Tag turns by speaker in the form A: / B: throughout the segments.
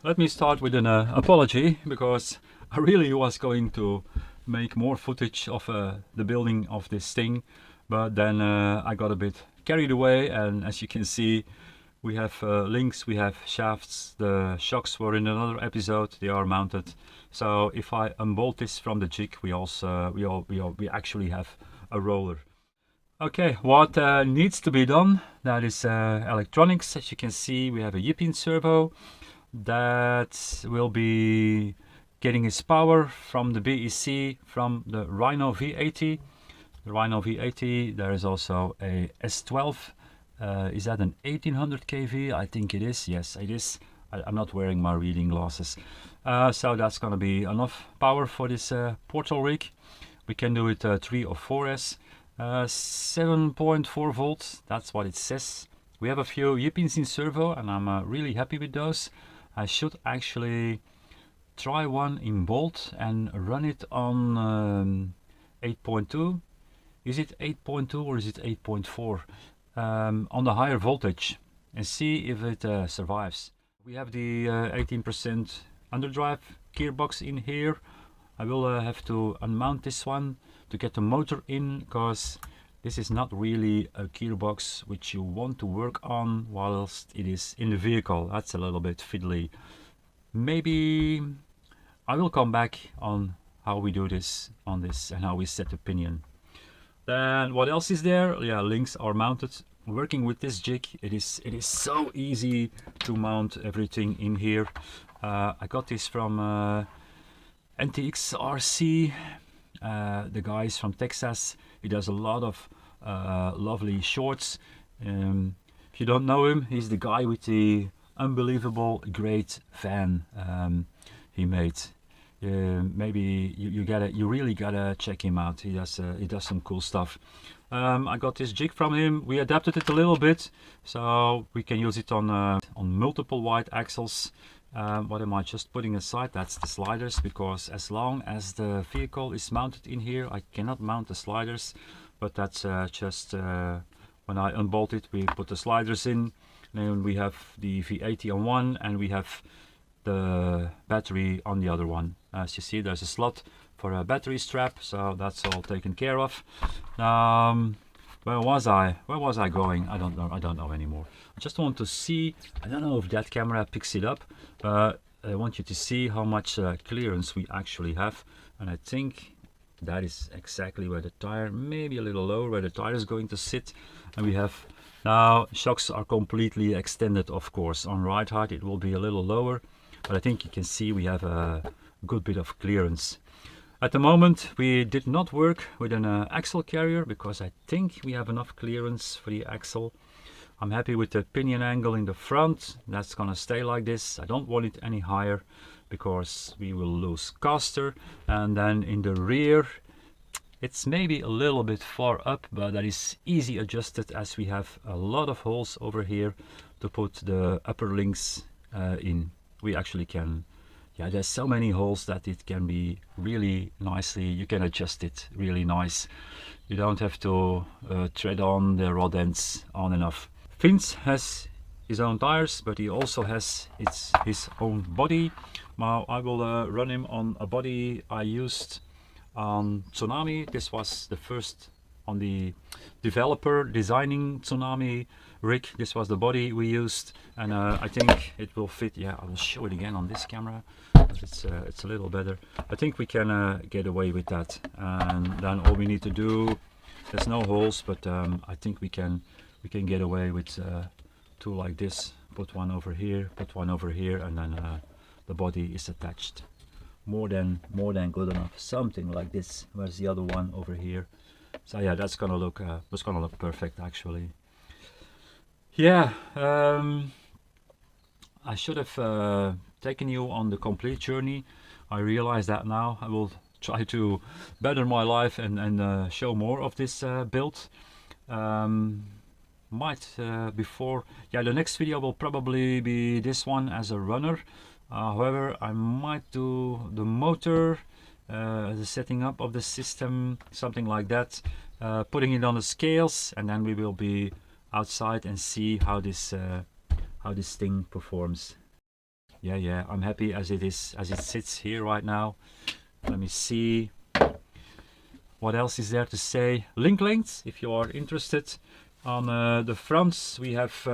A: Let me start with an apology, because I really was going to make more footage of the building of this thing, but then I got a bit carried away, and as you can see, we have links, we have shafts. The shocks were in another episode, they are mounted. So if I unbolt this from the jig, we actually have a roller. Okay, what needs to be done, that is electronics. As you can see, we have a Yipin servo that will be getting its power from the BEC from the Rhino V80. The Rhino V80, there is also a S12. Is that an 1800 kV? I think it is. Yes, it is. I'm not wearing my reading glasses. So that's going to be enough power for this portal rig. We can do it 3 or 4S. 7.4 volts, that's what it says. We have a few Yipins in servo, and I'm really happy with those. I should actually try one in Bolt and run it on 8.2. Is it 8.2 or is it 8.4? On the higher voltage, and see if it survives. We have the 18% underdrive gearbox in here. I will have to unmount this one to get the motor in, because this is not really a gearbox which you want to work on whilst it is in the vehicle. That's a little bit fiddly. Maybe I will come back on how we do this on this and how we set the pinion. Then what else is there? Yeah, links are mounted. Working with this jig, it is so easy to mount everything in here. I got this from NTX RC. The guy is from Texas. He does a lot of lovely shorts. If you don't know him, he's the guy with the unbelievable great van he made. Maybe you really gotta check him out. He does some cool stuff. I got this jig from him. We adapted it a little bit so we can use it on multiple wide axles. What am I just putting aside? That's the sliders, because as long as the vehicle is mounted in here, I cannot mount the sliders. But that's just when I unbolt it, we put the sliders in. Then we have the V80 on one, and we have the battery on the other one. As you see, there's a slot for a battery strap, so that's all taken care of. Where was I going? I don't know anymore. I just want to see, I don't know if that camera picks it up, but I want you to see how much clearance we actually have. And I think that is exactly where the tire, maybe a little lower, where the tire is going to sit. And we have, now shocks are completely extended, of course. On ride height it will be a little lower, but I think you can see we have a good bit of clearance. At the moment we did not work with an axle carrier, because I think we have enough clearance for the axle. I'm happy with the pinion angle in the front. That's gonna stay like this. I don't want it any higher, because we will lose caster. And then in the rear, it's maybe a little bit far up, but that is easy adjusted, as we have a lot of holes over here to put the upper links in. We actually can, yeah, there's so many holes that it can be really nicely, you can adjust it really nice. You don't have to tread on the rod ends on and off. Vince has his own tires, but he also has his own body. Now I will run him on a body I used on Tsunami. This was the first on the developer designing Tsunami rig. This was the body we used, and I think it will fit. Yeah, I will show it again on this camera, but it's a little better. I think we can get away with that, and then all we need to do, there's no holes, but I think we can get away with two like this. Put one over here, put one over here, and then the body is attached. More than good enough. Something like this. Where's the other one? Over here. So yeah, that's gonna look perfect actually. Yeah, I should have taken you on the complete journey. I realize that now. I will try to better my life and show more of this build. Before, yeah, the next video will probably be this one as a runner. However, I might do the motor, the setting up of the system, something like that, putting it on the scales, and then we will be outside and see how this thing performs. yeah, I'm happy as it is, as it sits here right now. Let me see what else is there to say. Link length, if you are interested. On the fronts we have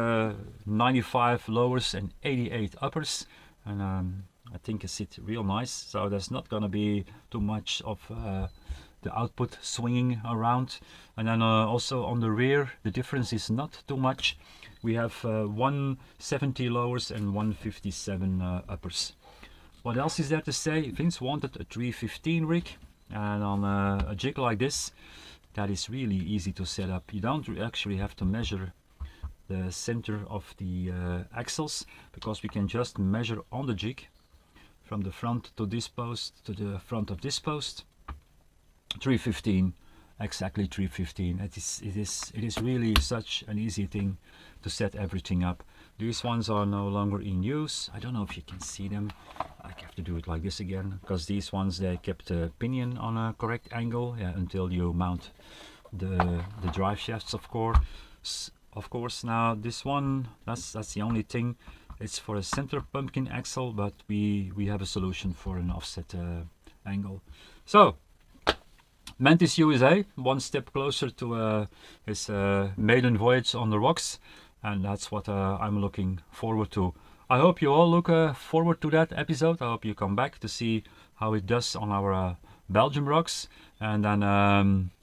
A: 95 lowers and 88 uppers, and I think it sits real nice, so there's not gonna be too much of the output swinging around. And then also on the rear the difference is not too much. We have 170 lowers and 157 uppers. What else is there to say? Vince wanted a 315 rig, and on a jig like this, that is really easy to set up. You don't actually have to measure the center of the axles, because we can just measure on the jig from the front to this post to the front of this post. 315, exactly 315. It is really such an easy thing to set everything up. These ones are no longer in use. I don't know if you can see them. I have to do it like this again, because these ones, they kept the pinion on a correct angle, yeah, until you mount the drive shafts, of course. Now this one, that's the only thing. It's for a center pumpkin axle, but we have a solution for an offset angle. So Mantis USA, one step closer to his maiden voyage on the rocks, and that's what I'm looking forward to. I hope you all look forward to that episode. I hope you come back to see how it does on our Belgium rocks, and then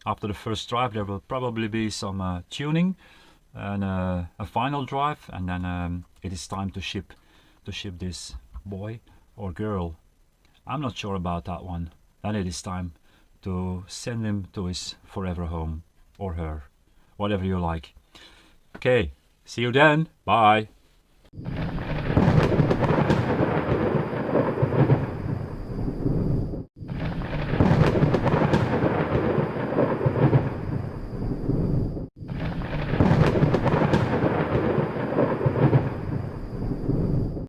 A: after the first drive there will probably be some tuning and a final drive, and then it is time to ship this boy or girl. I'm not sure about that one. Then it is time to send him to his forever home, or her, whatever you like. Okay, see you then. Bye.